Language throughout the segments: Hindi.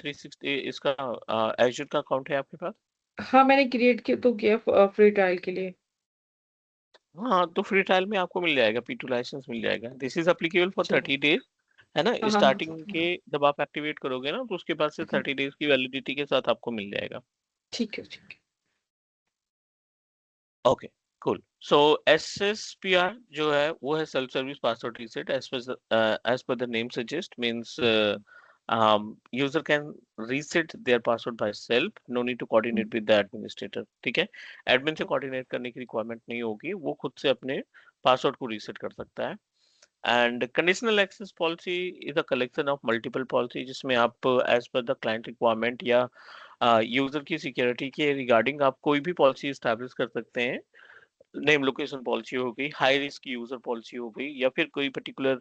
360 इसका एजूर का अकाउंट है आपके पास? हाँ, मैंने तो किया फ्री ट्रायल के लिए। हाँ, तो फ्री ट्रायल में आपको मिल जाएगा, P2 लाइसेंस मिल जाएगा। दिस इज एप्लीकेबल फॉर चलो। 30 डेज, है ना? हाँ, हाँ, हाँ। स्टार्टिंग के जब आप एक्टिवेट करोगे ना, तो उसके बाद से 30 डेज की वैलिडिटी के साथ आपको मिल जाएगा। ठीक है, ठीक है। Okay, cool. सो SSPR जो है वो है self service password reset, as per the name suggest means user can reset their password by self, no need to coordinate with the administrator. ठीक है, एडमिन से कोऑर्डिनेट करने की रिक्वायरमेंट नहीं होगी, वो खुद से अपने पासवर्ड को रीसेट कर सकता है। And conditional access policy is a collection of multiple policy, जिसमें आप as per the client requirement या यूजर की सिक्योरिटी के रिगार्डिंग आप कोई भी पॉलिसी स्टैब्लिश कर सकते हैं। नेम लोकेशन पॉलिसी हो गई, हाई रिस्क यूजर पॉलिसी हो गई, या फिर कोई पर्टिकुलर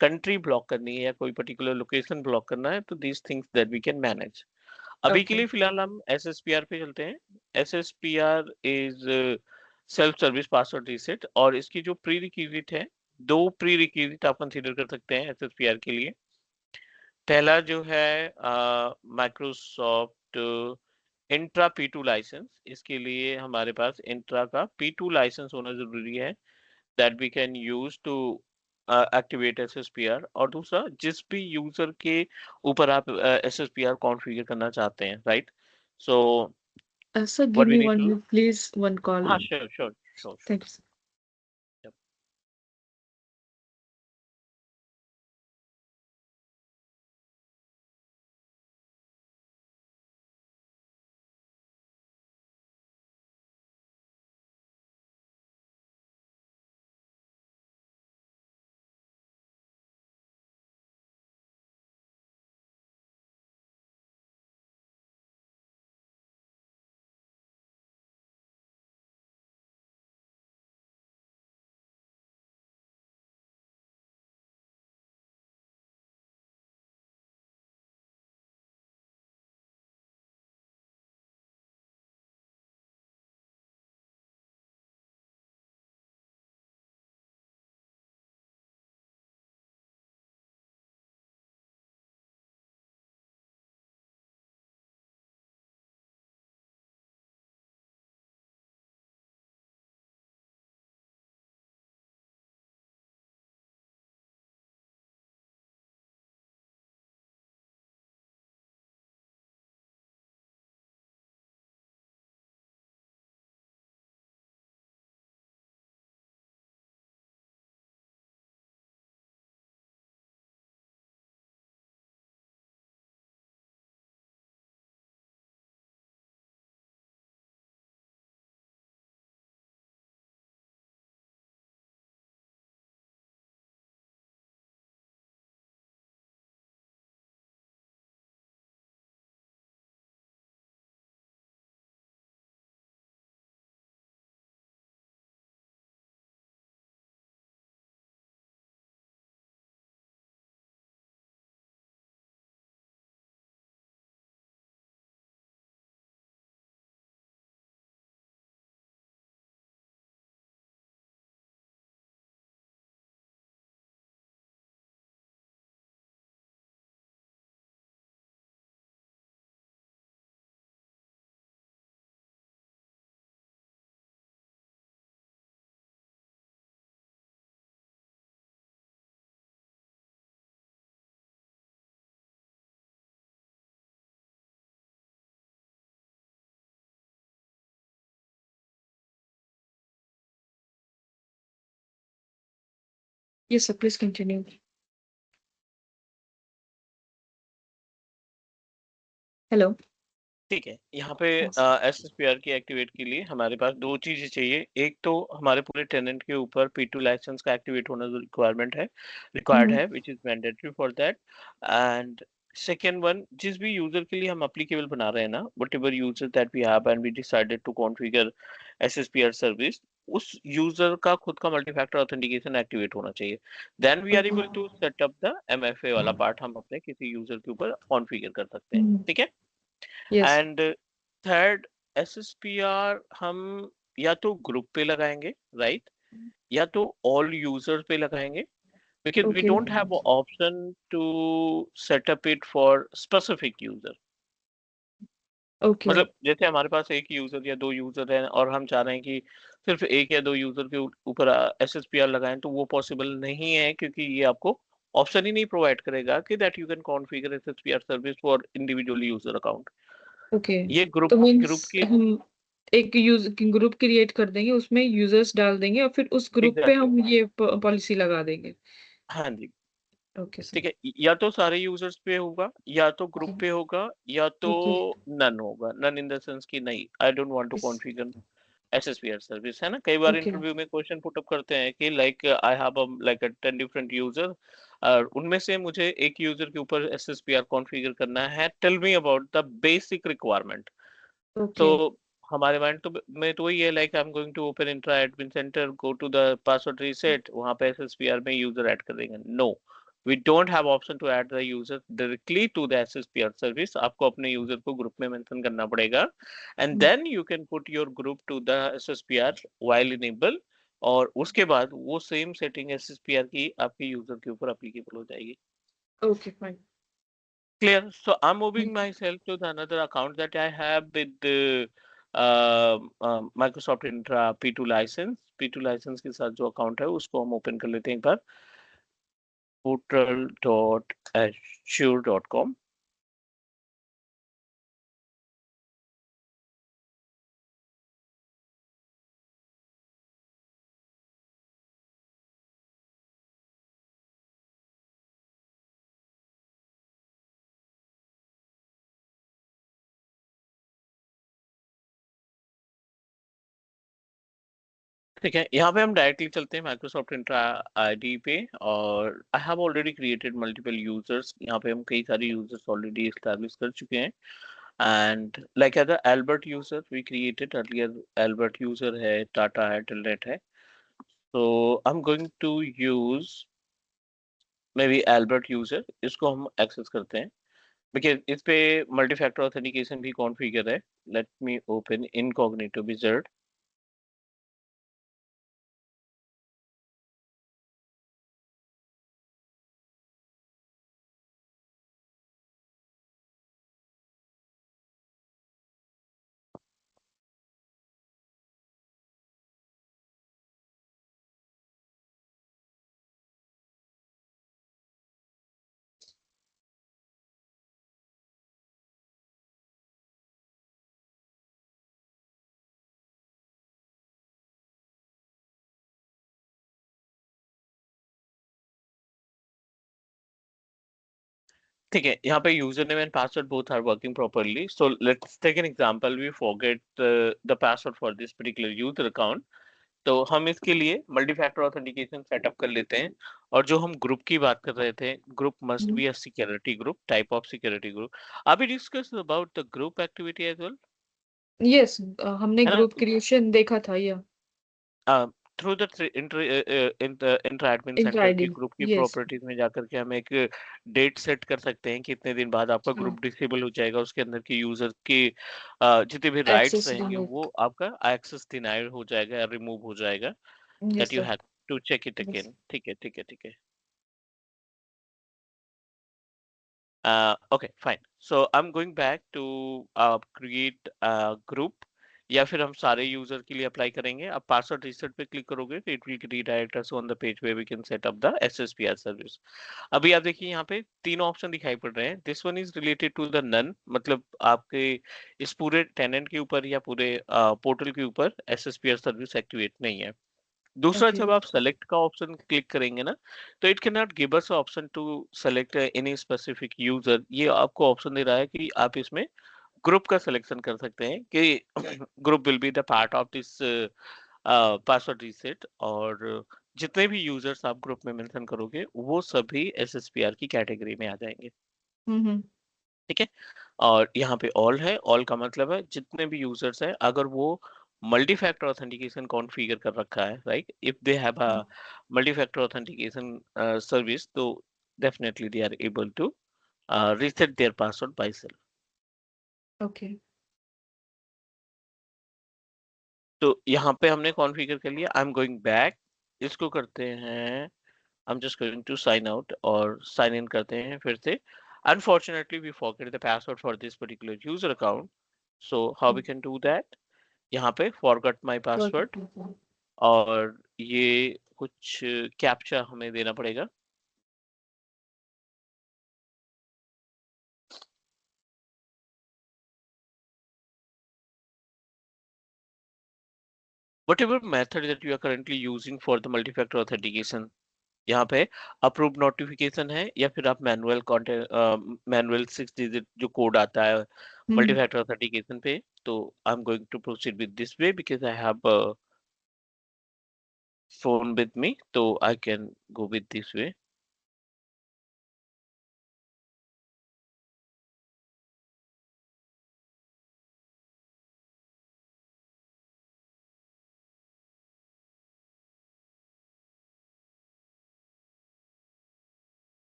कंट्री ब्लॉक करनी है या कोई पर्टिकुलर लोकेशन ब्लॉक करना है, तो these things that we can manage. अभी के ओके। लिए फिलहाल हम SSPR पे चलते हैं। SSPR is self service password reset, और इसकी जो प्री रिक्विजिट है, दो प्री रिक्विजिट आप कंसीडर कर सकते हैं SSPR के लिए। पहला जो है माइक्रोसॉफ्ट इंट्रा P2 लाइसेंस, इसके लिए हमारे पास इंट्रा का P2 लाइसेंस होना जरूरी है, that we can use to activate SSPR। और दूसरा, जिस भी यूजर के ऊपर आप SSPR कॉन्फ़िगर करना चाहते हैं, right? So sir, give what we me need one to do. Minute please, one call. हाँ, sure sure sure thank you. Sure. Yes sir, please continue. Hello. ठीक है, यहाँ पे SSPR की एक्टिवेट के लिए हमारे पास दो चीजें चाहिए। एक तो हमारे पूरे टेनेंट के ऊपर P2 लाइसेंस का एक्टिवेट होना रिक्वायर्ड है, which is mandatory for that. And second one, जिस भी यूजर के लिए हम एप्लीकेबल बना रहे हैं ना, whatever user that we have and we decided to configure SSPR service, उस यूजर का खुद का मल्टी फैक्टर ऑथेंटिकेशन एक्टिवेट होना चाहिए। Then we are able to set up the MFA वाला पार्ट, हम अपने किसी यूजर के ऊपर कॉन्फ़िगर कर सकते हैं। ठीक है। यस। एंड थर्ड, SSPR हम या तो ग्रुप पे लगाएंगे, राइट, या तो ऑल यूजर्स पे लगाएंगे। because we Okay. don't have an option to set up it for specific user. Okay. मतलब जैसे हमारे पास एक यूजर या दो यूजर हैं और हम चाह रहे हैं कि सिर्फ एक या दो यूजर के ऊपर SSPR लगाएं, तो वो पॉसिबल नहीं है, क्योंकि ये आपको ऑप्शन ही नहीं प्रोवाइड करेगा कि that you can configure SSPR service for individual user account. Okay. ये ग्रुप तो मीन्स ग्रुप की हम एक ग्रुप क्रिएट कर देंगे, उसमें यूजर्स डाल देंगे और फिर उस ग्रुप पे एग्जैक्टली, हम ये पॉलिसी लगा देंगे। हाँ जी। Okay sir. ठीक है, या तो सारे यूजर्स पे होगा, या तो ग्रुप पे होगा, या तो ओके। नन होगा। नन इन द सेंस कि नहीं, I don't want to configure SSPR service, है ना। कई बार ओके। इंटरव्यू में क्वेश्चन पुट अप करते हैं कि like I have like 10 different user, उनमें से मुझे एक यूजर के ऊपर SSPR कॉन्फ़िगर करना है, tell me about the basic requirement. तो ओके। हमारे माइंड तो में तो वही है, like I am going to open Entra admin center, go to the password reset, वहां पे SSPR में यूजर ऐड कर देंगे। No, we don't have option to add the user directly to the SSPR service. आपको अपने यूजर को ग्रुप में मेंशन करना पड़ेगा, and then you can put your group to the SSPR while enable, और उसके बाद वो सेम सेटिंग SSPR की आपके यूजर के ऊपर एप्लीकेबल हो जाएगी। Okay fine. Clear. So I'm moving myself to the another account that I have with the Microsoft Intra P2 license. P2 license के साथ जो account है उसको हम open कर लेते हैं एक बार, portal.azure.com। ठीक है, यहाँ पे हम डायरेक्टली चलते हैं माइक्रोसॉफ्ट इंट्रा आईडी पे, और I have already created multiple users. यहाँ पे हम कई सारे यूजर्स ऑलरेडी एस्टैब्लिश कर चुके हैं, and like as Albert user we created earlier. Albert user है, टाटा है, टेलनेट है। तो I am going to use maybe Albert user, इसको हम एक्सेस करते हैं बिकॉज इस पे मल्टी फैक्टर ऑथेंटिकेशन भी कॉन्फ़िगर है। Let me open incognito wizard. ठीक है, यहाँ पे user name and password both are working properly. So let's take an example, we forget the password for this particular user account. तो हम इसके लिए मल्टी फैक्टर ऑथेंटिकेशन सेटअप कर लेते हैं। और जो हम ग्रुप की बात कर रहे थे, group must be a security group, type of security group. अभी discuss about the group activity as well, yes, हमने है ना। ग्रुप क्रिएशन देखा था या through the inter admin inter centre की आईडी। ग्रुप की यस। प्रॉपर्टीज में जाकर के हम एक डेट सेट कर सकते हैं कि इतने दिन बाद आपका हाँ। ग्रुप डिसेबल हो जाएगा, उसके अंदर के यूजर के जितने भी राइट्स एक्सेस रहेंगे डिनाइड। वो आपका एक्सेस डिनाइड हो जाएगा या रिमूव हो जाएगा। Yes that you sir. Have to check it yes. Again. ठीक है, ठीक है, ठीक है। Okay, fine. So I'm going back to create a group, या फिर हम सारे यूजर के लिए अप्लाई करेंगे। अब पासवर्ड रीसेट पे क्लिक करोगे तो it will redirect us on the page way we can set up the SSPR service. अभी आप देखिए यहाँ पे तीन ऑप्शन दिखाई पड़ रहे हैं। This one is related to the none, मतलब आपके इस पूरे टेनेंट के ऊपर या पूरे पोर्टल के ऊपर SSPR सर्विस एक्टिवेट नहीं है। दूसरा, ओके। जब आप सेलेक्ट का ऑप्शन क्लिक करेंगे ना, तो it can not give us option to select any specific user. ये आपको ऑप्शन दे रहा है कि आप इसमें ग्रुप का सिलेक्शन कर सकते हैं कि group will be the part of this password reset, और जितने भी यूजर्स आप ग्रुप में मेंशन करोगे वो सभी SSPR की कैटेगरी में आ जाएंगे। हम्म। ठीक है, और यहाँ पे ऑल है। ऑल का मतलब है जितने भी यूजर्स हैं, अगर वो मल्टी फैक्टर ऑथेंटिकेशन कॉन्फ़िगर कर रखा है, right, if they have a multi factor authentication service, तो definitely they are able to reset their password by self. Okay. तो यहाँ पे हमने कॉन्फ़िगर कर लिया। आई एम गोइंग बैक, इसको करते हैं I'm just going to sign out और sign in करते हैं फिर से. Unfortunately, we forget the password for this particular user account. So how we can do that? यहाँ पे forgot my password और ये कुछ कैप्चा हमें देना पड़ेगा. Whatever method that you are currently using for the multi-factor authentication, यहाँ पे अप्रूव नोटिफिकेशन है या फिर आप मैनुअल 6 डिजिट जो कोड आता है मल्टी फैक्टर ऑथेंटिकेशन पे, तो I am going to proceed with this way because I have phone with me, तो I can go with this way.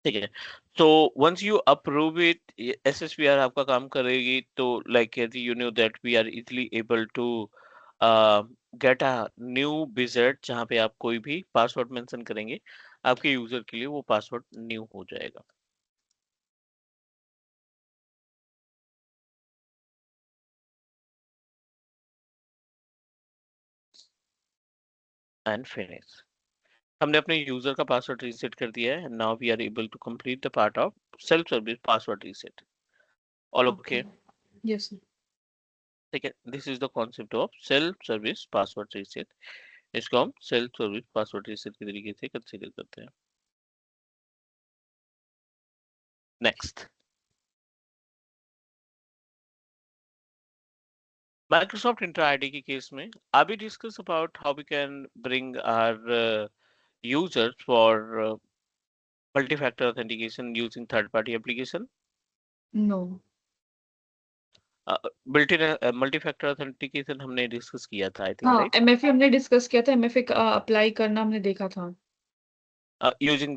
ठीक है. so once you approve it, SSPR आपका काम करेगी, तो like you know that we are easily able to get a new visit जहाँ पे आप कोई भी पासवर्ड मेंशन करेंगे आपके यूजर के लिए वो पासवर्ड न्यू हो जाएगा. And finish. हमने अपने यूजर का पासवर्ड रीसेट कर दिया है. Now we are able to complete the part of self service password reset. All okay? Yes sir. ठीक है. This is the concept of self service password reset. इसको हम सेल्फ सर्विस पासवर्ड रीसेट के तरीके से कंसीडर करते हैं. नेक्स्ट, माइक्रोसॉफ्ट इंटर आईडी के केस में अभी discuss about how we can bring our users for multi-factor authentication using third-party application. No. built-in multi-factor authentication हमने डिस्कस किया था, आई थिंक, हाँ, राइट? एमएफए हमने डिस्कस किया था. एमएफए अप्लाई करना हमने देखा था. using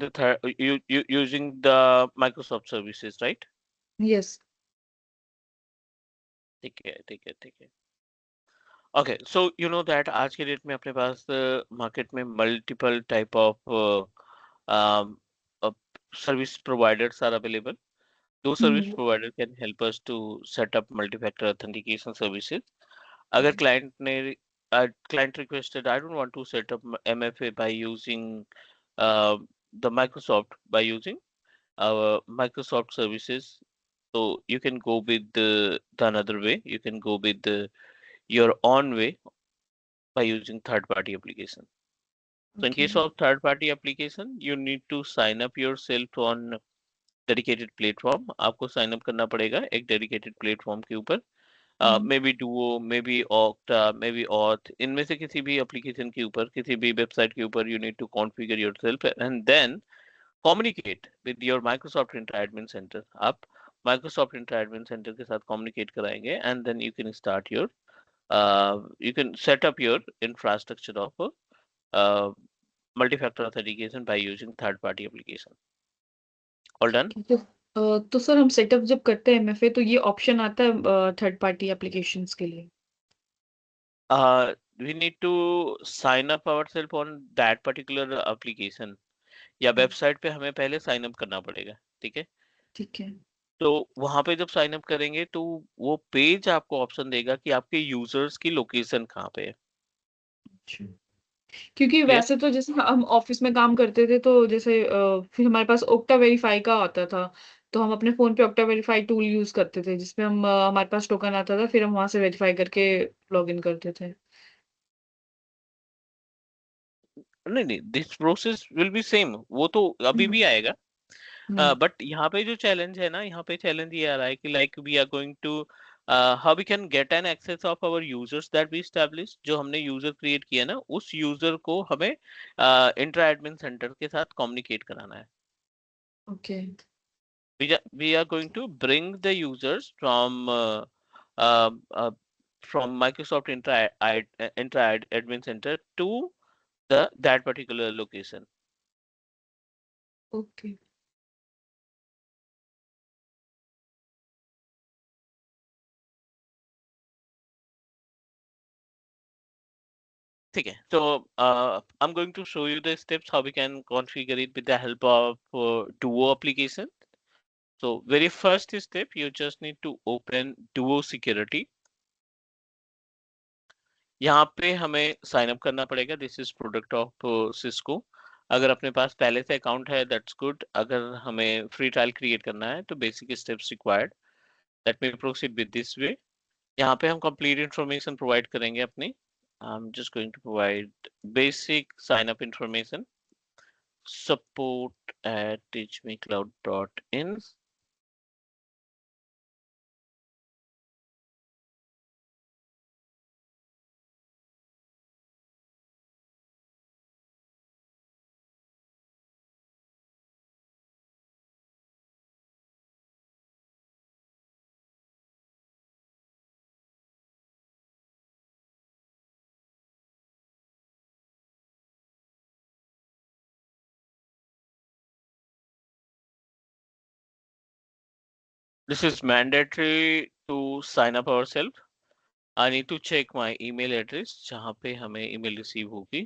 the Microsoft services, right? Yes. ठीक है, ठीक है, ठीक है. Okay, so you know that आज के डेट में अपने पास मार्केट में multiple type of service providers are available. Those service provider can help us to set up multi-factor authentication services. अगर client ने client requested, I don't want to set up MFA by using uh, the Microsoft, by using our Microsoft services, so you can go with the another way. You can go with your own way by using third-party application. So in case of third-party application, you need to sign up yourself on dedicated platform. आपको sign up करना पड़ेगा एक dedicated platform के ऊपर. Maybe Duo, maybe Okta, maybe Auth. इनमें से किसी भी application के ऊपर, किसी भी website के ऊपर you need to configure yourself and then communicate with your Microsoft Intra Admin Center. आप Microsoft Intra Admin Center के साथ communicate कराएंगे and then you can start your you can set up your infrastructure of uh, multi-factor authentication by using third-party application. All done? तो सर हम सेटअप जब करते हैं एमएफए तो ये ऑप्शन आता है थर्ड पार्टी एप्लीकेशंस के लिए. We need to sign up ourselves on that particular application या वेबसाइट पे हमें पहले साइन अप करना पड़ेगा. ठीक है. ठीक है. तो वहां पे जब साइन अप करेंगे तो वो पेज आपको ऑप्शन देगा कि आपके यूजर्स की लोकेशन कहाँ पे है. क्योंकि क्लियर? वैसे तो जैसे हम ऑफिस में काम करते थे तो जैसे फिर हमारे पास ओक्टा वेरीफाई का आता था. तो हम अपने फोन पे ओक्टा वेरीफाई टूल यूज करते थे जिसमें हम हमारे पास टोकन आता था फिर हम वहां से वेरीफाई करके लॉग इन करते थे. नहीं नहीं, this process will be same. वो तो अभी भी आएगा. बट यहाँ पे जो चैलेंज है ना, यहाँ पे चैलेंज ये आ रहा है कि like we are going to how we can get an access of our users that we establish. जो हमने यूजर क्रिएट किया ना, उस यूजर को हमें इंट्रा एडमिन सेंटर के साथ कम्युनिकेट कराना है. Okay. We are going to bring the users uh, uh, from Microsoft Intra Admin Center to the that particular location. Okay. ठीक है, so I'm going to show you the steps how we can configure it with the help of Duo application. So very first step, you just need to open Duo Security. यहाँ पे हमें साइन अप करना पड़ेगा. This is product of Cisco. अगर अपने पास पहले से अकाउंट है दैट्स गुड. अगर हमें फ्री ट्रायल क्रिएट करना है तो basic steps required. Let me proceed with this way. यहाँ पे हम कंप्लीट इंफॉर्मेशन प्रोवाइड करेंगे अपनी. I am just going to provide basic sign up information. support@teachmecloud.in. This is mandatory to sign up ourselves. I need to check my email address जहाँ पे हमें email receive होगी.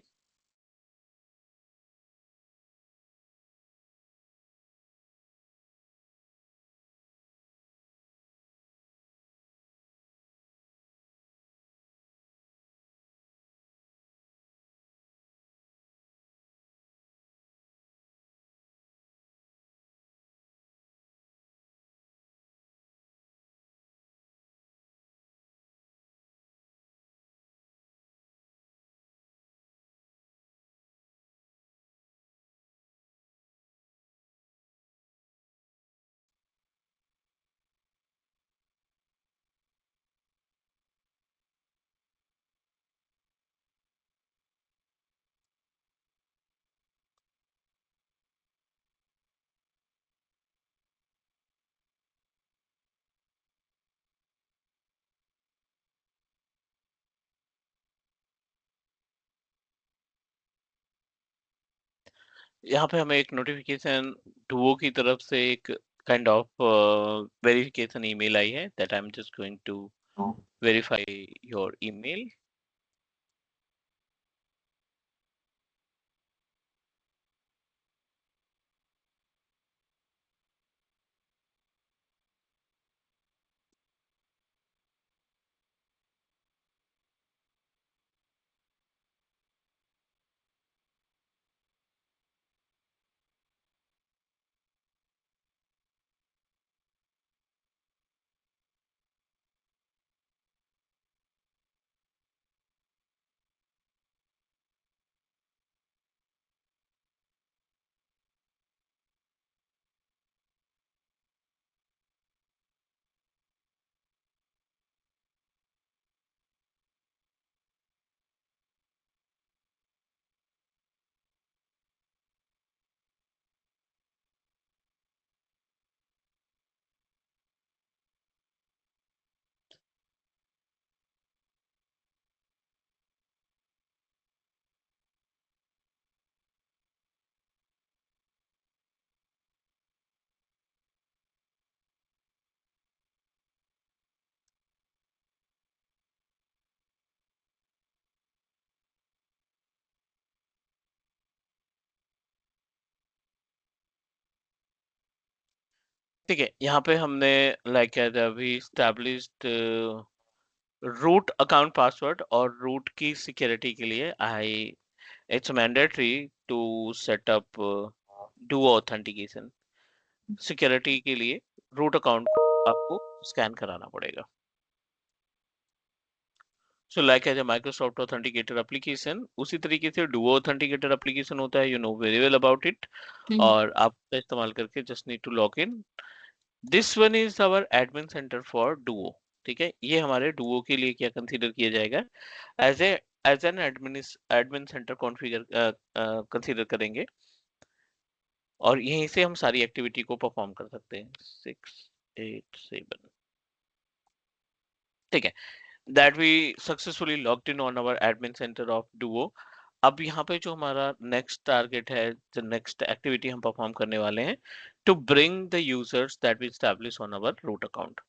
यहाँ पे हमें एक नोटिफिकेशन डुओ की तरफ से एक काइंड ऑफ वेरिफिकेशन ईमेल आई है that I am just going to verify your email. ठीक है, यहाँ पे हमने लाइक अभी स्टैब्लिश्ड रूट अकाउंट पासवर्ड और रूट की सिक्योरिटी के लिए I it's mandatory to set up Duo authentication. Security के लिए रूट अकाउंट आपको स्कैन कराना पड़ेगा. So like as a Microsoft authenticator application उसी तरीके से डुओ ऑथेंटिकेटर एप्लीकेशन होता है. You know very well about it. Hmm. और आप इसका इस्तेमाल करके just need to log in. This one is our admin centre for Duo. ठीक है, ये हमारे डुओ के लिए क्या कंसीडर किया जाएगा as a as an admin center configure consider करेंगे. और यहीं से हम सारी एक्टिविटी को परफॉर्म कर सकते हैं. 687. ठीक है, that we successfully logged in on our admin center of Duo. अब यहाँ पे जो हमारा नेक्स्ट टारगेट है, जो नेक्स्ट एक्टिविटी हम परफॉर्म करने वाले हैं, to bring the users that we establish on our root account.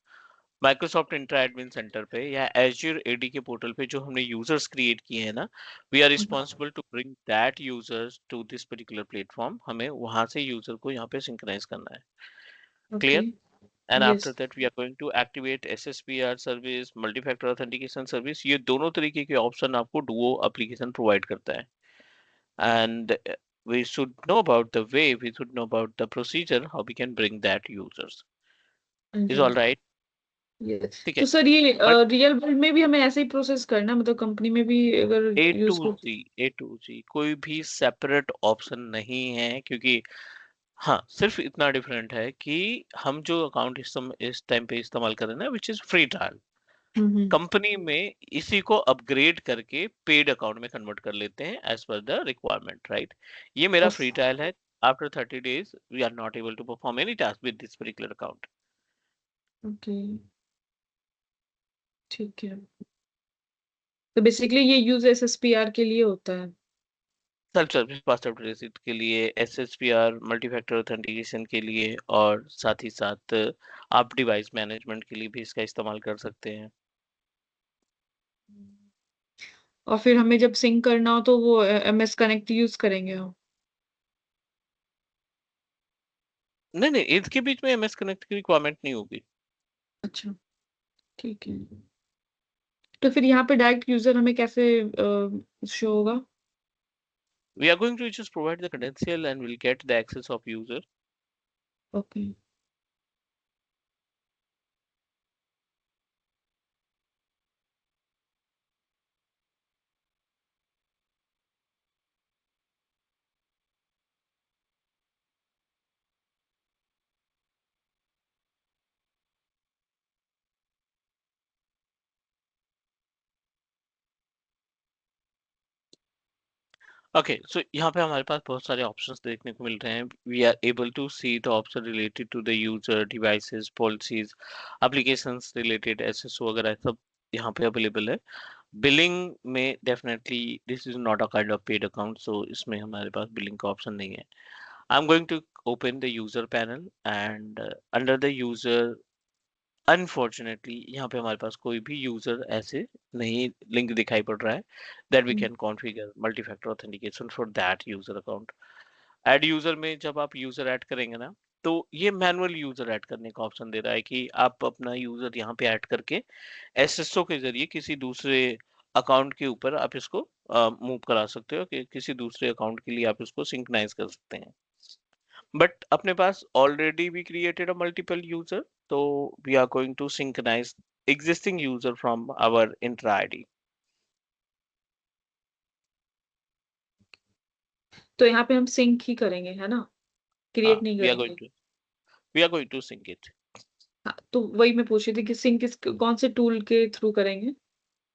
Microsoft Intra admin center पे या एज्योर एडी के पोर्टल पे जो हमने यूजर्स क्रिएट किए हैं ना, we are responsible to bring that users to this particular platform. हमें वहां से यूजर को यहाँ पे सिंक्रोनाइज करना है। Okay. Clear? And after yes. That we are going to activate SSPR service, multi factor authentication service. ये दोनों तरीके के ऑप्शन आपको डुओ एप्लीकेशन प्रोवाइड करता है। And we should know about the way, we should know about the procedure how we can bring that users. हाँ Is जी। all right? यस। ठीक तो है। सर ये बट रियल वर्ल्ड में भी हमें ऐसे ही प्रोसेस करना है, मतलब कंपनी में भी अगर ए टू यूज कर। जी, ए टू जी कोई भी सेपरेट ऑप्शन नहीं है, क्योंकि हाँ, सिर्फ इतना डिफरेंट है कि हम जो अकाउंट इस टाइम पे इस्तेमाल कर रहे हैं ना, which is free trial, hmm. Company में इसी को अपग्रेड करके पेड अकाउंट में कन्वर्ट कर लेते हैं as per the requirement, right? ये मेरा बस। फ्री ट्रायल है। After 30 days we are not able to perform any task with this particular account. Okay. ठीक है। तो बेसिकली ये यूज एसएसपीआर के लिए होता है। सेल्फ सर्विस पासवर्ड रिसीट के लिए, एसएसपीआर मल्टी फैक्टर ऑथेंटिकेशन के लिए, और साथ ही साथ आप डिवाइस मैनेजमेंट के लिए भी इसका इस्तेमाल कर सकते हैं। और फिर हमें जब सिंक करना हो तो वो एमएस कनेक्ट यूज करेंगे हम। नहीं नहीं, इसके बीच में एमएस कनेक्ट की रिक्वायरमेंट नहीं होगी। अच्छा। ठीक है। तो फिर यहाँ पे डायरेक्ट यूजर हमें कैसे शो होगा? We are going to just provide the credential and will get the access of user. Okay. Okay, so यहाँ पे हमारे पास बहुत सारे ऑप्शंस देखने को मिल रहे हैं। We are able to see the option related to the user, devices, policies, applications related, SSO वगैरह सब यहाँ पे अवेलेबल है। बिलिंग में definitely this is not a kind of paid account, so इसमें हमारे पास बिलिंग का ऑप्शन नहीं है। I am going to open the user panel and under the user, unfortunately यहाँ पे हमारे पास कोई भी यूजर ऐसे नहीं लिंक दिखाई पड़ रहा है that we can configure multi factor authentication for that user account. Add user में जब आप यूजर ऐड करेंगे ना, तो ये मैनुअल यूजर ऐड करने का ऑप्शन दे रहा है कि आप अपना यूजर यहाँ पे ऐड करके एसएसओ के जरिए किसी दूसरे अकाउंट के ऊपर आप इसको मूव करा सकते हो, कि किसी दूसरे अकाउंट के लिए आप इसको सिंक्रानाइज कर सकते हैं। बट अपने पास already we created a multiple user, तो we are going to synchronise existing user from our intra id. तो यहाँ पे हम सिंक ही करेंगे, है ना? हाँ, क्रिएट नहीं we are going करेंगे। to we are going to sync it. हाँ, तो वही मैं पूछ रही थी कि सिंक कौन से टूल के थ्रू करेंगे?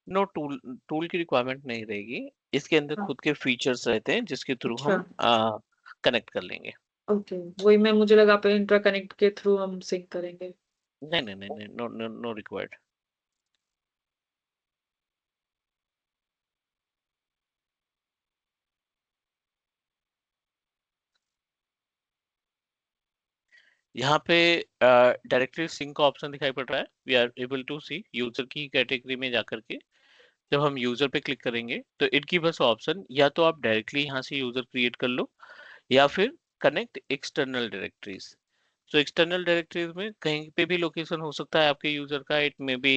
नो टूल, टूल की रिक्वायरमेंट नहीं रहेगी। इसके अंदर हाँ। खुद के फीचर्स रहते हैं जिसके थ्रू अच्छा। हम कनेक्ट कर लेंगे। ओके। वही मैं मुझे लगा पे इंट्रा कनेक्ट के थ्रू हम सिंक करेंगे। नहीं नहीं नहीं नहीं, नो नो नो रिक्वायर्ड। यहाँ पे डायरेक्टली सिंक का ऑप्शन दिखाई पड़ रहा है। We are able to see user की कैटेगरी में जाकर के जब हम यूजर पे क्लिक करेंगे तो इट गिव अस ऑप्शन, या तो आप डायरेक्टली यहाँ से यूजर क्रिएट कर लो, या फिर कनेक्ट एक्सटर्नल डायरेक्टरीज। तो एक्सटर्नल डायरेक्टरीज में कहीं पे भी लोकेशन हो सकता है आपके यूजर का। इट में बी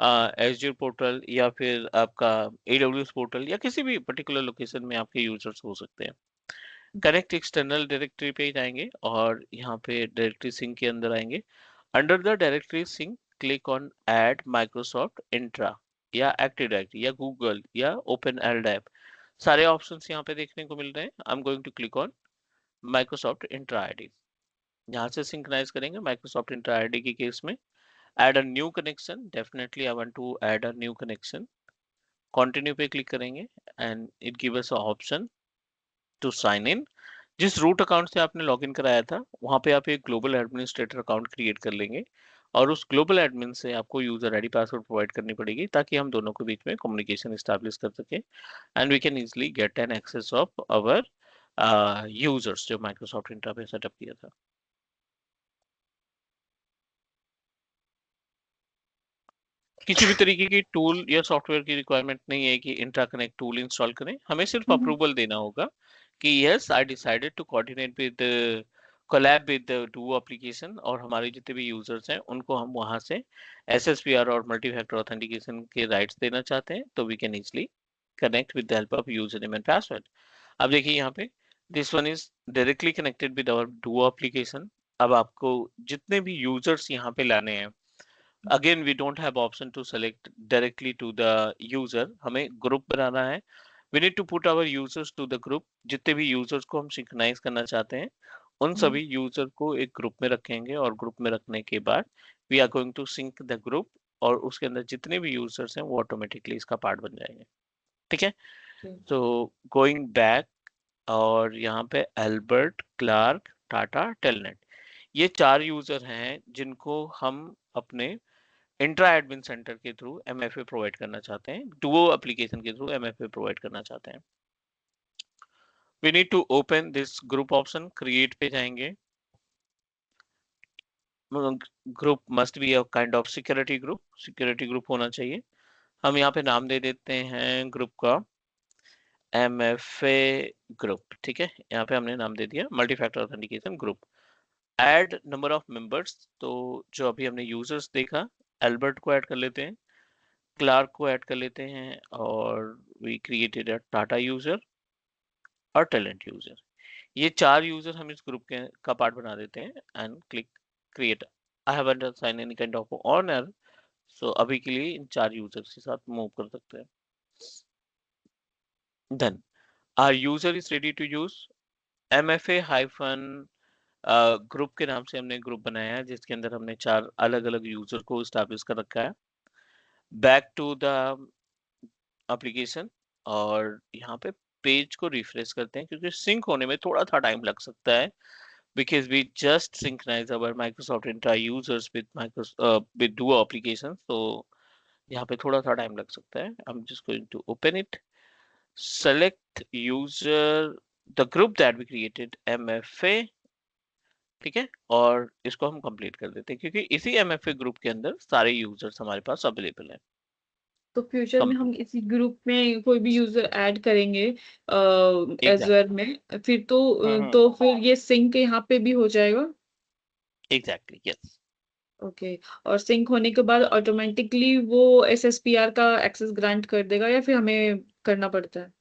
एजूर पोर्टल, या फिर आपका एडब्ल्यूएस पोर्टल, या किसी भी पर्टिकुलर लोकेशन में आपके यूजर्स हो सकते हैं। कनेक्ट एक्सटर्नल डायरेक्टरी पे जाएंगे और यहाँ पे डायरेक्टरी सिंक के अंदर आएंगे। Under the directory sync click on add Microsoft Intra, या एक्टिव डायरेक्टरी, या गूगल, या ओपन एलडैप। सारे ऑप्शंस यहाँ पे देखने को मिल रहे हैं। I am going to click on Microsoft Intra ID. यहाँ से सिंक्रोनाइज करेंगे माइक्रोसॉफ्ट इंट्रा आईडी के केस में। Add a new connection, definitely I want to add a new connection. Continue पे क्लिक करेंगे and it give us a option to sign in. जिस रूट अकाउंट से आपने लॉगिन कराया था वहां पे आप एक ग्लोबल एडमिनिस्ट्रेटर अकाउंट क्रिएट कर लेंगे, और उस ग्लोबल एडमिन से आपको यूजर आईडी पासवर्ड प्रोवाइड करनी पड़ेगी ताकि हम दोनों के बीच में कम्युनिकेशन स्टैब्लिश कर सके, and we can easily get an access of our users जो माइक्रोसॉफ्ट इंट्रा पे सेटअप किया था। किसी भी तरीके की टूल या सॉफ्टवेयर की रिक्वायरमेंट नहीं है कि इंट्रा कनेक्ट टूल इंस्टॉल करें, हमें सिर्फ अप्रूवल देना होगा कि yes I decided to coordinate with collab with Duo application, और हमारे जितने भी यूजर्स हैं उनको हम वहां से एसएसपीआर और मल्टी फैक्टर ऑथेंटिकेशन के राइट्स देना चाहते हैं, तो we can easily connect with the help of user name and password. अब देखिए यहाँ पे this one is directly connected with our Duo application. अब आपको जितने भी यूजर्स यहाँ पे लाने हैं, again we don't have option to select directly to the user, हमें ग्रुप बनाना है। we need to put our users to the group। जितने भी यूजर्स को हम सिंक्रोनाइज करना चाहते हैं उन सभी यूजर को एक ग्रुप में रखेंगे, और ग्रुप में रखने के बाद we are going to sync the group, और उसके अंदर जितने भी यूजर्स हैं वो ऑटोमेटिकली इसका पार्ट बन जाएंगे। ठीक है, तो गोइंग बैक, और यहाँ पे एल्बर्ट, क्लार्क, टाटा, टेलनेट, ये 4 यूजर हैं जिनको हम अपने इंट्रा एडमिन सेंटर के थ्रू एमएफए प्रोवाइड करना चाहते हैं, डुओ एप्लीकेशन के थ्रू एमएफए प्रोवाइड करना चाहते हैं। We need to open this group option, create पे जाएंगे। Group must be a kind of security group होना चाहिए। हम यहाँ पे नाम दे देते हैं ग्रुप का एमएफए ग्रुप। ठीक है, यहाँ पे हमने नाम दे दिया multi factor authentication group. Add number of members, तो जो अभी हमने यूजर्स देखा, एल्बर्ट को ऐड कर लेते हैं, क्लार्क को ऐड कर लेते हैं, और we created a Tata user और टैलेंट यूजर। ये 4 यूजर हम इस ग्रुप के का पार्ट बना देते हैं and click create. I haven't assign any kind of owner, so अभी के लिए इन 4 यूजर्स के साथ मूव कर सकते हैं। Then our user is ready to use MFA hyphen group के नाम से हमने ग्रुप बनाया है जिसके अंदर हमने 4 अलग अलग यूजर को स्टैब्लिश कर रखा है। बैक टू द एप्लीकेशन, और यहाँ पे पेज को रिफ्रेश करते हैं क्योंकि सिंक होने में थोड़ा सा टाइम लग सकता है, because we just synchronize our Microsoft Intra users with Microsoft with Duo application, so यहाँ पे थोड़ा सा टाइम लग सकता है। I'm just going to open it, select user, the group that we created MFA। ठीक है, और इसको हम कंप्लीट कर देते हैं क्योंकि इसी MFA ग्रुप के अंदर सारे यूजर्स हमारे पास अवेलेबल हैं। तो फ्यूचर में हम कंप्लीट, इसी ग्रुप में कोई भी यूजर ऐड करेंगे एग्जैक्ट, एजवर में, फिर हम्म, तो फिर ये सिंक यहाँ पे भी हो जाएगा। Exactly, yes. ओके। और सिंक होने के बाद ऑटोमेटिकली वो एसएसपीआर का एक्सेस ग्रांट कर देगा या फिर हमें करना पड़ता है?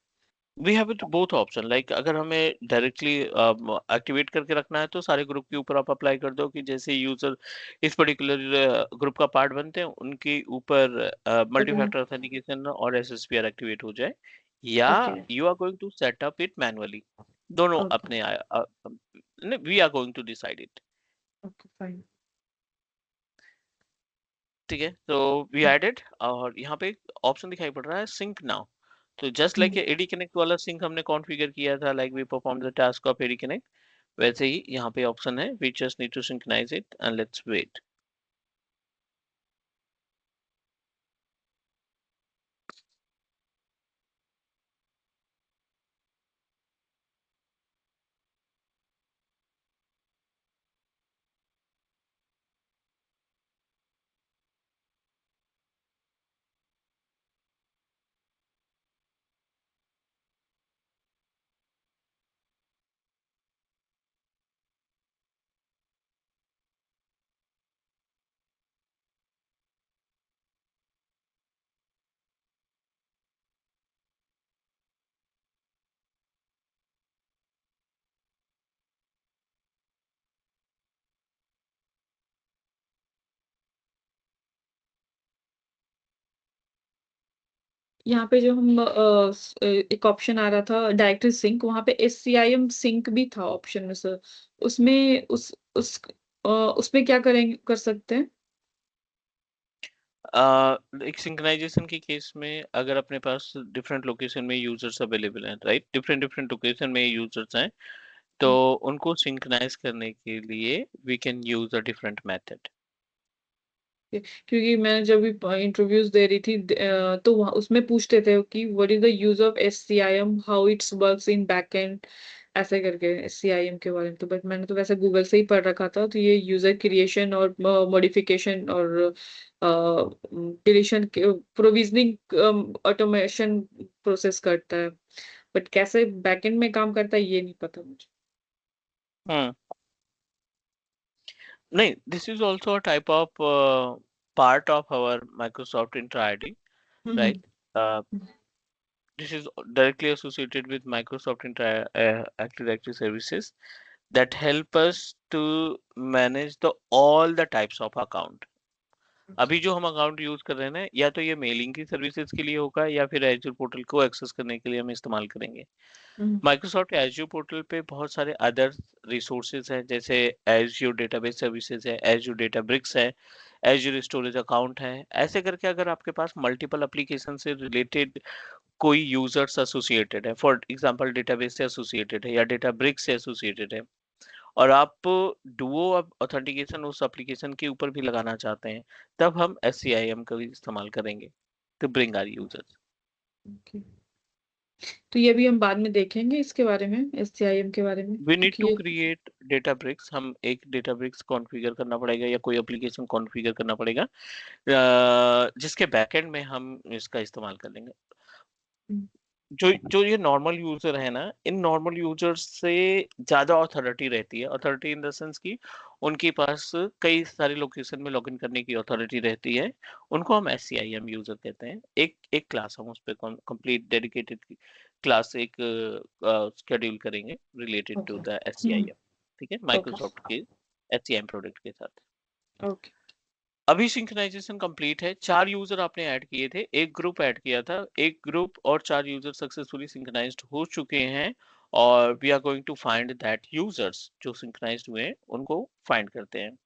We have it both option, like अगर हमें डायरेक्टली एक्टिवेट करके रखना है तो सारे ग्रुप के ऊपर आप अप्लाई कर दो कि जैसे यूजर इस पर्टिकुलर ग्रुप का पार्ट बनते हैं उनके ऊपर मल्टी फैक्टर ऑथेंटिकेशन और एसएसपीआर एक्टिवेट हो जाए, या okay. You are going to set up it manually. दोनों ओके। अपने we are going to decide it. Okay fine. ठीक है, तो वी एडेड, और यहाँ पे ऑप्शन दिखाई पड़ रहा है सिंक नाउ। तो जस्ट लाइक एडी कनेक्ट वाला सिंक हमने कॉन्फ़िगर किया था, like we perform the task of AD connect, वैसे ही यहाँ पे ऑप्शन है we just need to synchronize it and let's wait. यहाँ पे जो हम एक ऑप्शन आ रहा था डायरेक्टरी सिंक, वहाँ पे एससीआईएम सिंक भी था ऑप्शन में सर। उसमें उसमें क्या करेंगे, कर सकते हैं? एक सिंक्रोनाइजेशन के केस में अगर अपने पास डिफरेंट लोकेशन में यूजर्स अवेलेबल हैं, राइट, डिफरेंट डिफरेंट लोकेशन में यूजर्स हैं, तो उनको सिंक्रोनाइज करने के लिए we can use a different method. क्योंकि मैं जब भी इंटरव्यूज दे रही थी तो वहाँ उसमें पूछते थे कि what is the use of SCIM, how it's works in backend ऐसे करके SCIM के बारे में। तो बट मैंने तो वैसे गूगल से ही पढ़ रखा था, तो ये यूजर क्रिएशन और मॉडिफिकेशन और डिलीशन प्रोविजनिंग ऑटोमेशन प्रोसेस करता है, बट कैसे बैकएंड में काम करता है ये नहीं पता मुझे। हम्म नहीं, this is also a type of part of our Microsoft Intra ID, right? Hmm uh, this is directly associated with Microsoft Intra Active Directory services that help us to manage the all the types of account. अभी जो हम अकाउंट यूज कर रहे हैं ना, या तो ये मेलिंग की सर्विसेज के लिए होगा या फिर एजूर पोर्टल को एक्सेस करने के लिए हम इस्तेमाल करेंगे। हम्म माइक्रोसॉफ्ट एजूर पोर्टल पे बहुत सारे अदर रिसोर्सेज हैं, जैसे एजूर डेटाबेस सर्विसेज है, एजूर डेटाब्रिक्स है, एजूर स्टोरेज अकाउंट है। ऐसे करके अगर आपके पास मल्टीपल एप्लीकेशन से रिलेटेड कोई यूजर्स एसोसिएटेड है, फॉर एग्जांपल डेटाबेस से एसोसिएटेड है या डेटाब्रिक्स से एसोसिएटेड है, और आप डुओ ऑथेंटिकेशन उस एप्लीकेशन के ऊपर भी लगाना चाहते हैं, तब हम SCIM का भी इस्तेमाल करेंगे to bring our users. Okay. तो ये भी हम बाद में देखेंगे इसके बारे में, SCIM के बारे में, वी नीड क्योंकि टू ये क्रिएट डेटाब्रिक्स, हम एक डेटाब्रिक्स कॉन्फ़िगर करना पड़ेगा या कोई एप्लीकेशन कॉन्फ़िगर करना पड़ेगा, जिसके बैकएंड में हम इसका इस्तेमाल कर लेंगे। हम्म, जो जो ये नॉर्मल यूजर है ना, इन नॉर्मल यूजर्स से ज्यादा अथॉरिटी रहती है, अथॉरिटी इन द सेंस की उनके पास कई सारे लोकेशन में लॉगिन करने की अथॉरिटी रहती है। उनको हम SCIM यूजर कहते हैं। एक एक क्लास हम उस पर कंप्लीट डेडिकेटेड क्लास एक शेड्यूल करेंगे related to okay. The SCIM। ठीक है, ओके। माइक्रोसॉफ्ट के SCIM प्रोडक्ट के साथ। ओके। अभी सिंक्रोनाइजेशन कंप्लीट है, 4 यूजर आपने ऐड किए थे, एक ग्रुप ऐड किया था, एक ग्रुप और 4 यूजर सक्सेसफुली सिंक्रोनाइज्ड हो चुके हैं, और we are going to find that users जो सिंक्रोनाइज्ड हुए हैं उनको फाइंड करते हैं।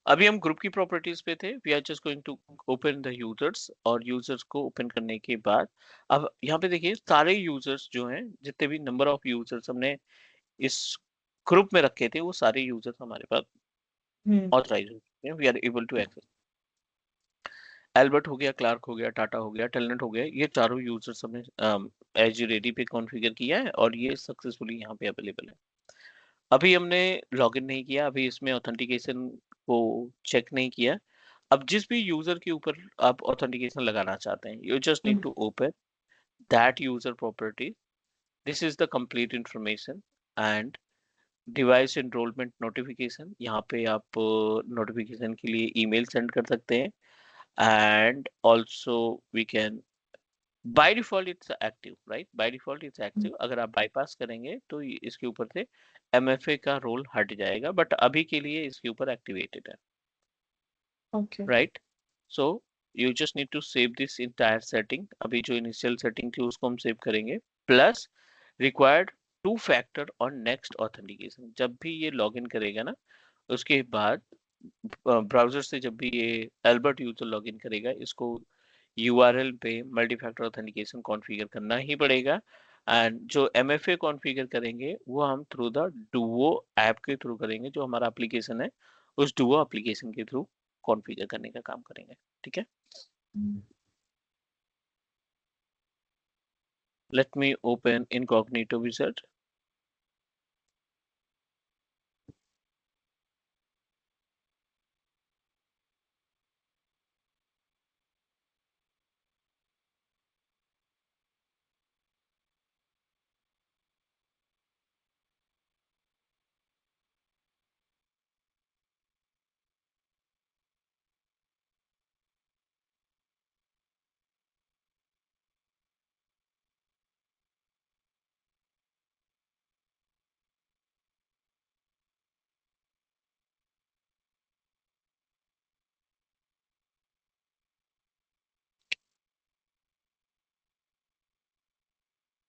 अभी हम ग्रुप की प्रॉपर्टीज पे थे, we are just going to open the users, और यूजर्स को ओपन करने के बाद अब यहाँ पे देखिए सारे यूजर्स जो हैं, जितने भी नंबर ऑफ यूजर्स हमने इस ग्रुप में रखे थे, वो सारे यूजर्स हमारे पास हम्म ऑथराइज हो चुके हैं, we are able to access. Albert हो गया, क्लार्क हो गया, टाटा हो गया, टेलनेट हो गया, ये चारों यूजर्स हमने एज रेडी पे कॉन्फ़िगर किया है और ये सक्सेसफुली यहाँ पे अवेलेबल है। अभी हमने लॉगिन नहीं किया, अभी इसमें ऑथेंटिकेशन को चेक नहीं किया। अब जिस भी यूजर के ऊपर आप ऑथेंटिकेशन लगाना चाहते हैं, you just need hmm to open that user property, this is the complete information and device enrollment notification. यहाँ पे आप नोटिफिकेशन के लिए ईमेल सेंड कर सकते हैं, and also we can by default it's active, right? By default it's active, अगर आप bypass करेंगे तो इसके ऊपर से MFA का रोल हट जाएगा, बट अभी के लिए इसके ऊपर एक्टिवेटेड है, okay. right? So you just need to save this entire setting, अभी जो इनिशियल सेटिंग थी उसको हम सेव करेंगे, प्लस रिक्वायर्ड टू फैक्टर और नेक्स्ट ऑथेंटिकेशन। जब भी ये लॉगिन करेगा ना, उसके बाद ब्राउजर से जब भी ये एल्बर्ट यूजर लॉगिन करेगा, इसको URL पे मल्टी फैक्टर ऑथेंटिकेशन कॉन्फ़िगर करना ही पड़ेगा। एंड जो MFA कॉन्फ़िगर करेंगे वो हम थ्रू द डुओ ऐप के थ्रू करेंगे, जो हमारा एप्लीकेशन है उस डुओ एप्लीकेशन के थ्रू कॉन्फ़िगर करने का काम करेंगे। ठीक है, let me open incognito wizard.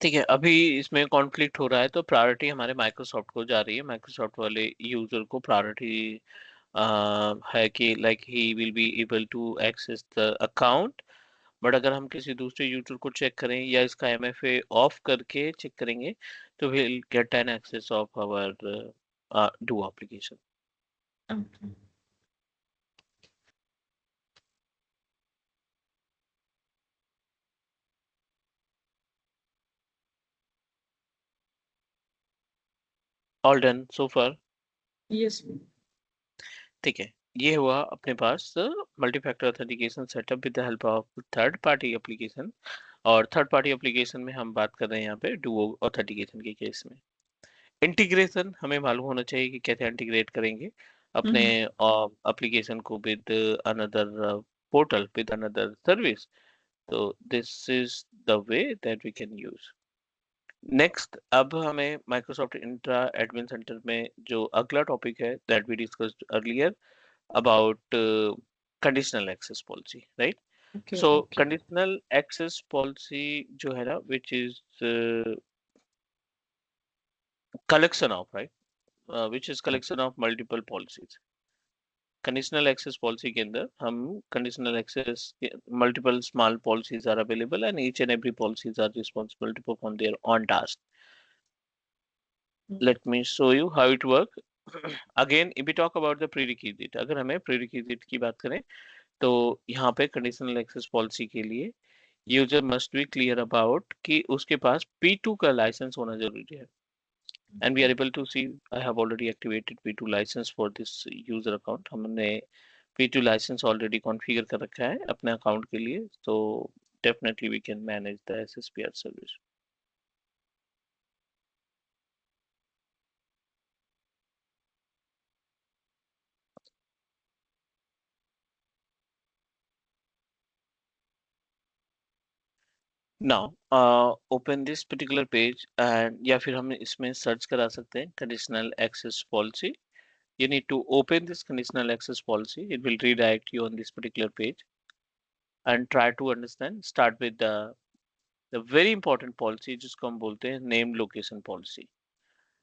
ठीक है, अभी इसमें कॉन्फ्लिक्ट हो रहा है, तो प्रायोरिटी हमारे माइक्रोसॉफ्ट को जा रही है। माइक्रोसॉफ्ट वाले यूजर को प्रायोरिटी है कि like he will be able to access the account, but अगर हम किसी दूसरे यूजर को चेक करें या इसका MFA ऑफ करके चेक करेंगे, तो will get an access of our Duo application. Okay. All done so far? Yes. ठीक है, ये हुआ अपने पास multi factor authentication setup with the help of third party application. और थर्ड पार्टी एप्लीकेशन में हम बात कर रहे हैं यहाँ पे डुओ ऑथेंटिकेशन के केस में। इंटीग्रेशन हमें मालूम होना चाहिए कि कैसे इंटीग्रेट करेंगे अपने एप्लीकेशन को with another portal, with another service. तो this is the way that we can use. Next, अब हमें माइक्रोसॉफ्ट इंट्रा एडमिन सेंटर में जो अगला टॉपिक है that we discussed earlier about conditional access policy, right? Okay so okay conditional access policy जो है ना, which is collection of, right? Which is collection of multiple policies. Conditional access policy के अंदर हम conditional access multiple small policies are available and each and every policies are responsible to perform their own task. Let me show you how it work. Again, if we talk about the prerequisite, अगर हमें prerequisite की बात करें तो यहाँ पे कंडीशनल एक्सेस पॉलिसी के लिए user must be clear about कि उसके पास P2 का लाइसेंस होना जरूरी है. And we are able to see I have already activated P2 license for this user account. हमने P2 license already configure कर रखा है अपने अकाउंट के लिए, so definitely we can manage the SSPR service. Now open this particular page and या फिर हम इसमें सर्च करा सकते हैं conditional access policy. You need to open this conditional access policy. It will redirect you on this particular page and try to understand. Start with the very important policy जिसको हम बोलते हैं name location policy.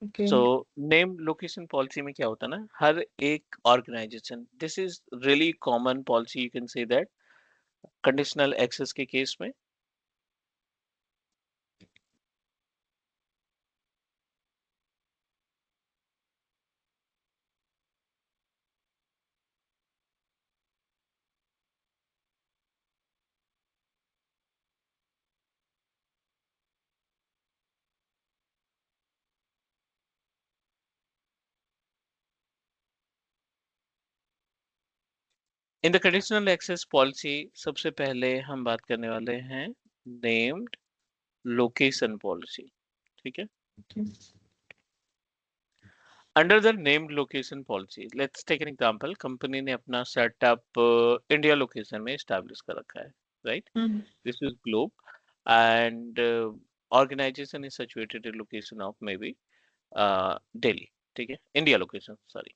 Okay so name location policy में क्या होता है ना, हर एक organization, this is really common policy, you can say that conditional access के केस में in the conditional access policy सबसे पहले हम बात करने वाले हैं नेम्ड लोकेशन पॉलिसी. ठीक है, under the named location policy let's take an example. Company ने अपना सेटअप इंडिया लोकेशन में एस्टैब्लिश कर रखा है, right? This is globe and organization is situated in location of maybe Delhi. ठीक है, India location, sorry.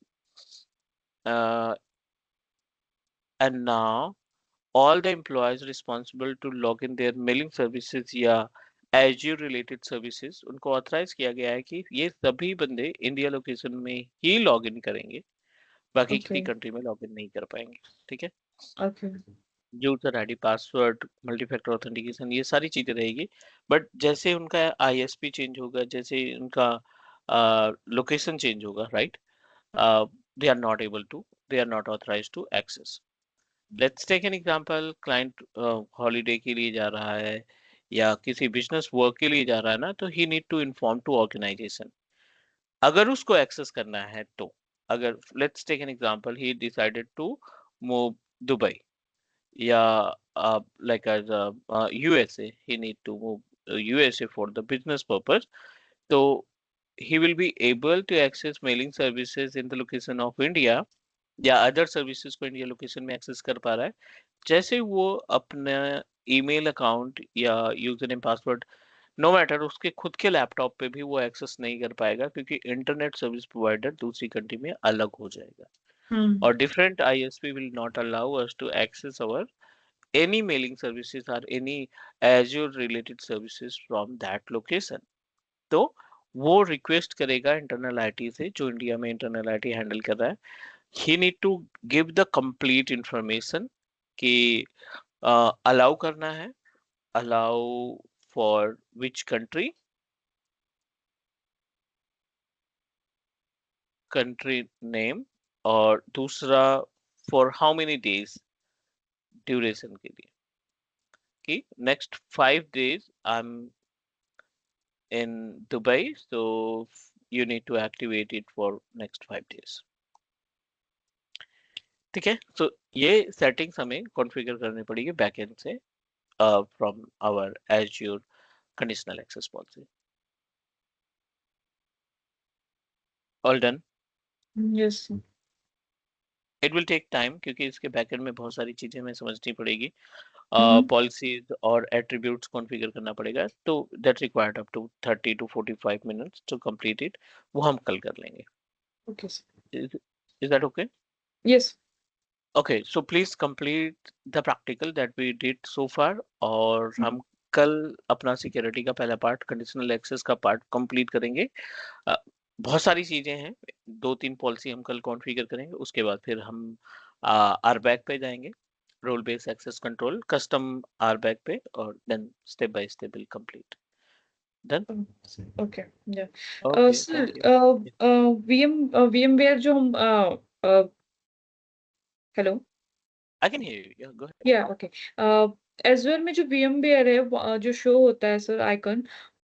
And now all the employees responsible to log in their mailing services या Azure related services उनको ऑथराइज किया गया है कि ये सभी बंदे इंडिया लोकेशन में ही लॉग इन करेंगे, बाकी ओके किसी कंट्री में लॉग इन नहीं कर पाएंगे. ठीक है, okay user ID, password, multi factor authentication, ये सारी चीजें रहेगी. बट जैसे उनका आईएसपी चेंज होगा, जैसे उनका लोकेशन चेंज होगा, right, they are not able to, they are not authorize to access. Let's take an example. Client holiday के लिए जा रहा है या किसी बिजनेस वर्क के लिए जा रहा है ना, तो he need to inform to organisation अगर उसको एक्सेस करना है तो. अगर let's take an example, he decided to move Dubai, yeah, like as USA, he need to move USA for the business purpose. So he will be able to access mailing services in the location of India या अदर सर्विसेज को इंडिया लोकेशन में एक्सेस कर पा रहा है. जैसे वो अपना ईमेल अकाउंट या user name password, no matter, उसके खुद के लैपटॉप पे भी वो एक्सेस नहीं कर पाएगा क्योंकि इंटरनेट सर्विस प्रोवाइडर दूसरी कंट्री में अलग हो जाएगा. और different ISP will not allow us to access our any mailing services or any Azure related services from that location. तो वो रिक्वेस्ट करेगा इंटरनल आईटी से, जो इंडिया में इंटरनल आईटी हैंडल कर रहा है. He need to give the complete information कि अलाउ करना है, allow for which country, country name, और दूसरा for how many days duration के लिए, कि next 5 days I am in Dubai, so you need to activate it for next 5 days. ठीक है, so ये settings हमें configure करनी पड़ेगी backend से from our Azure conditional access policy. All done? Yes. It will take time क्योंकि इसके backend में बहुत सारी चीजें हमें समझनी पड़ेगी, Mm-hmm. policies और attributes configure करना पड़ेगा, तो that required up to 30 to 45 minutes to complete it. वो हम कल कर लेंगे. Okay, sir. Is that okay? Yes. Okay, so please complete the practical that we did so far और Mhm. हम कल अपना सिक्योरिटी का पहला पार्ट कंडीशनल एक्सेस का पार्ट कंप्लीट करेंगे. अ, बहुत सारी चीजें हैं, 2-3 पॉलिसी हम कल कॉन्फ़िगर करेंगे, उसके बाद फिर हम RBAC पे जाएंगे, role based access control custom RBAC पे, और then step by step will complete. Done. Okay. Yeah. Okay, Sir, thank you. VMware जो हम hello. I can hear you, go ahead. Yeah, okay. Azure में जो VMware है जो शो होता है सर आइकन,